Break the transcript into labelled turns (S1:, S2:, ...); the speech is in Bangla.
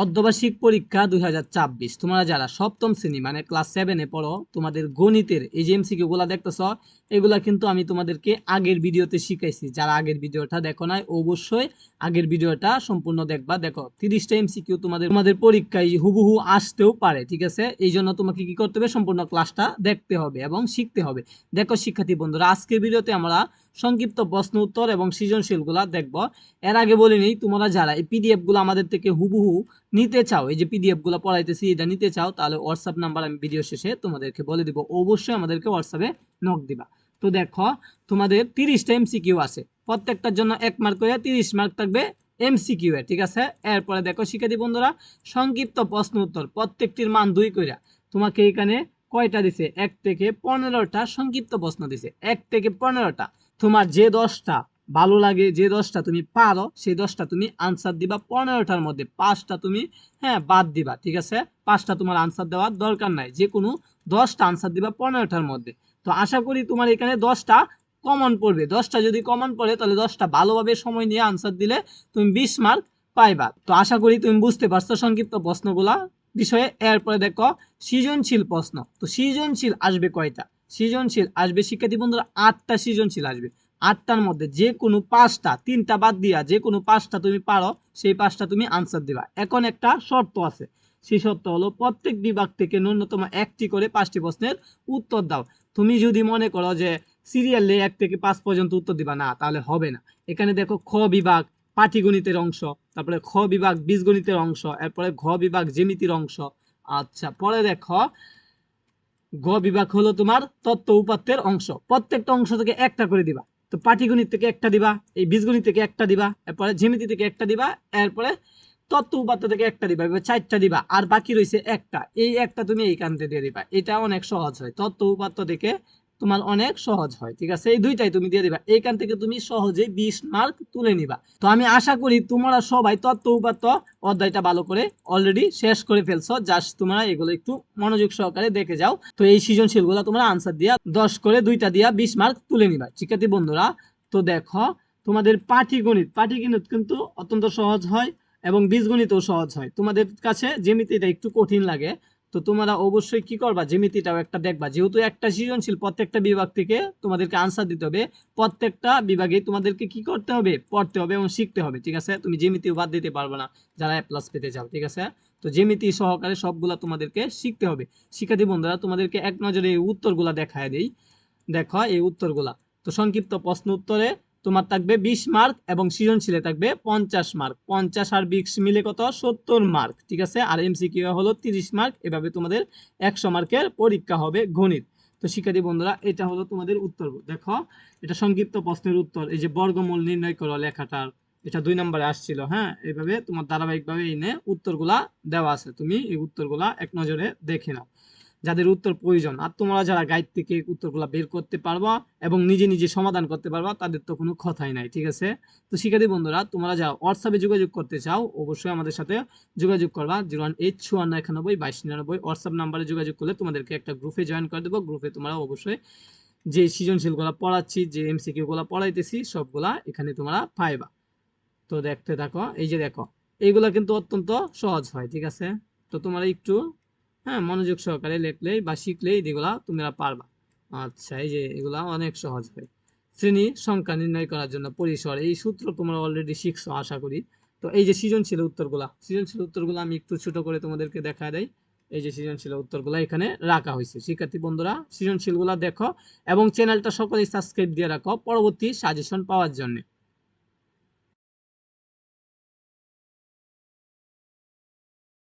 S1: অর্ধবার্ষিক পরীক্ষা 2024 তোমরা যারা সপ্তম শ্রেণী মানে ক্লাস 7-এ পড়ো, তোমাদের গণিতের এই যে এমসিকিউ গুলা দেখতেছ, এগুলা কিন্তু আমি তোমাদেরকে আগের ভিডিওতে শিখাইছি। যারা আগের ভিডিওটা দেখো নাই অবশ্যই আগের ভিডিওটা সম্পূর্ণ দেখবা। দেখো 30টা এমসিকিউ তোমাদের পরীক্ষায় হুবহু আসতেও পারে, ঠিক আছে? এই জন্য তোমাকে কি করতে হবে, সম্পূর্ণ ক্লাসটা দেখতে হবে এবং শিখতে হবে। দেখো শিক্ষার্থী বন্ধুরা, আজকের ভিডিওতে আমরা সংক্ষিপ্ত প্রশ্ন উত্তর এবং সৃজনশীলগুলা দেখব। এর আগে বলে নিই, তোমরা যারা এই পিডিএফ গুলো আমাদের থেকে হুবহু নিতে চাও, এই যে পিডিএফ গুলো পড়াইতেছি এটা নিতে চাও, তাহলে হোয়াটসঅ্যাপ নাম্বার আমি ভিডিও শেষে তোমাদেরকে বলে দিব। অবশ্যই আমাদেরকে হোয়াটসঅ্যাপে নক দিবা। তো দেখো, তোমাদের 30টা এমসিকিউ আছে, প্রত্যেকটার জন্য 1 মার্ক করে 30 মার্ক থাকবে এমসিকিউ এর, ঠিক আছে? এরপরে দেখো শিক্ষার্থী বন্ধুরা, সংক্ষিপ্ত প্রশ্ন উত্তর প্রত্যেকটির মান 2 কইরা। তোমাকে এখানে কয়টা দিছে? 1 থেকে 15টা সংক্ষিপ্ত প্রশ্ন দিছে, 1 থেকে 15টা। তোমার যে 10টা ভালো লাগে, যে 10টা তুমি পারো, সেই 10টা তুমি আনসার দিবা। 15টার মধ্যে 5টা তুমি বাদ দিবা, ঠিক আছে? 5টা তোমার আনসার দেওয়ার দরকার নাই, যে কোনো 10টা আনসার দিবা 15টার মধ্যে। তো আশা করি তোমার এখানে 10টা কমন পড়বে। 10টা যদি কমন পড়ে, তাহলে 10টা ভালোভাবে সময় নিয়ে আনসার দিলে তুমি 20 মার্ক পাইবা। তো আশা করি তুমি বুঝতে পারছো সংক্ষিপ্ত প্রশ্নগুলা বিষয়ে। এরপরে দেখো সৃজনশীল প্রশ্ন। তো সৃজনশীল আসবে কয়টা? সৃজনশীল আসবে শিক্ষার্থী বন্ধুরা 8টা সৃজনশীল আসবে। 8টার মধ্যে যে কোনো 5টা, 3টা বাদ দিয়া যে কোনো 5টা তুমি পারো, সেই 5টা তুমি আনসার দিবা। এখন একটা শর্ত আছে, সেই শর্ত হলো প্রত্যেক বিভাগ থেকে ন্যূনতম 1টি করে 5টি প্রশ্নের উত্তর দাও। তুমি যদি মনে করো যে সিরিয়ালে 1 থেকে 5 পর্যন্ত উত্তর দিবা, না, তাহলে হবে না। এখানে দেখো খ বিভাগ পাটিগণিতের অংশ, তারপরে খ বিভাগ বীজগণিতের অংশ, এরপরে ঘ বিভাগ জ্যামিতির অংশ। আচ্ছা, পরে দেখো গ বিভাগ হলো তোমার তত্ত্ব উপাত্তের অংশ। প্রত্যেকটা অংশ থেকে একটা করে দিবা। তো পাটিগণিত থেকে একটা দিবা, এই বীজগণিত থেকে একটা দিবা, এরপরে জ্যামিতি থেকে একটা দিবা, এরপরে তত্ত্ব উপাত্ত থেকে একটা দিবা, এবার 4টা দিবা। আর বাকি রয়েছে একটা, এই একটা তুমি এই কান্তে দিয়ে দিবা। এটা অনেক সহজ হয়, তত্ত্ব উপাত্ত থেকে তোমার অনেক সহজ হয়, ঠিক আছে? এই দুইটাই তুমি দিয়ে দিবা, এইখান থেকে তুমি সহজেই 20 মার্ক তুলে নিবা। তো আমি আশা করি তোমরা সবাই তত্ত্ব উপাত্ত অধ্যায়টা ভালো করে অলরেডি শেষ করে ফেলছো। জাস্ট তোমরা এগুলো একটু মনোযোগ সহকারে দেখে যাও। তো এই সৃজনশীল গুলো তোমরা আনসার দিয়া 10 করে 2টা দিয়া 20 মার্ক তুলে নিবা, শিক্ষার্থী বন্ধুরা। তো দেখো, তোমাদের পাটিগণিত কিন্তু অত্যন্ত সহজ হয় এবং বীজগণিতও সহজ হয়। তোমাদের কাছে জ্যামিতিটা একটু কঠিন লাগে, তো তোমরা অবশ্যই কি করবা, জ্যামিতিটাও একটা দেখবা। যেহেতু একটা সৃজনশীল প্রত্যেকটা বিভাগ থেকে তোমাদেরকে আনসার দিতে হবে, প্রত্যেকটা বিভাগে তোমাদেরকে কি করতে হবে, পড়তে হবে এবং শিখতে হবে, ঠিক আছে? তুমি জ্যামিতিও বাদ দিতে পারবে না যারা এ প্লাস পেতে চাও, ঠিক আছে? তো জ্যামিতি সহকারে সবগুলা তোমাদেরকে শিখতে হবে। শিক্ষার্থী বন্ধুরা, তোমাদেরকে এক নজরে এই উত্তরগুলা দেখায় দেই। দেখো এই উত্তরগুলা। তো সংক্ষিপ্ত প্রশ্ন উত্তরে তোমার থাকবে 20 মার্ক এবং সৃজনশীলে থাকবে 50 মার্ক। 50 আর 20 মিলে কত? 70 মার্ক, ঠিক আছে? আর এমসিকিউ হলো 30 মার্ক। এভাবে তোমাদের 100 মার্কের পরীক্ষা হবে গণিত। তো শিক্ষার্থী বন্ধুরা, এটা হলো তোমাদের উত্তর। দেখো, এটা সংক্ষিপ্ত প্রশ্নের উত্তর। এই যে বর্গমূল নির্ণয় করো লেখাটার, এটা 2 নম্বরে আসছিল। এইভাবে তোমার ধারাবাহিকভাবে এনে উত্তরগুলা দেওয়া আছে, তুমি এই উত্তরগুলা এক নজরে দেখে নাও যাদের উত্তর প্রয়োজন। আর তোমরা যারা গাইড থেকে উত্তরগুলা বের করতে পারবা এবং নিজে নিজে সমাধান করতে পারবা, তাদের তো কোনো কথাই নাই, ঠিক আছে? তো শিক্ষার্থী বন্ধুরা, তোমরা যারা হোয়াটসঅ্যাপে যোগাযোগ করতে চাও, অবশ্যই আমাদের সাথে যোগাযোগ করবা। 018519192 হোয়াটসঅ্যাপ নাম্বারে যোগাযোগ করলে তোমাদেরকে একটা গ্রুপে জয়েন করে দেবো। গ্রুপে তোমরা অবশ্যই যে সৃজনশীলগুলো পড়াচ্ছি, যে এমসিকিউ গুলো পড়াইতেছি, সবগুলা এখানে তোমরা পাইবা। তো দেখতে থাকো, এই যে দেখো, এইগুলা কিন্তু অত্যন্ত সহজ হয়, ঠিক আছে? তো তোমরা একটু মনোযোগ সহকারে লিখলেই বা শিখলেই এগুলা তোমরা পারবা। আচ্ছা, এই যে এগুলা অনেক সহজ হয়। শ্রেণী সংখ্যা নির্ণয় করার জন্য পরিসর, এই সূত্র তোমরা অলরেডি শিখছো আশা করি। তো এই যে সৃজনশীল উত্তরগুলা আমি একটু ছোট করে তোমাদেরকে দেখা দেই। এই যে সৃজনশীল উত্তরগুলা এখানে রাখা হয়েছে। শিক্ষার্থী বন্ধুরা, সৃজনশীলগুলা দেখো এবং চ্যানেলটা সকলেই সাবস্ক্রাইব দিয়ে রাখো পরবর্তী সাজেশন পাওয়ার জন্য।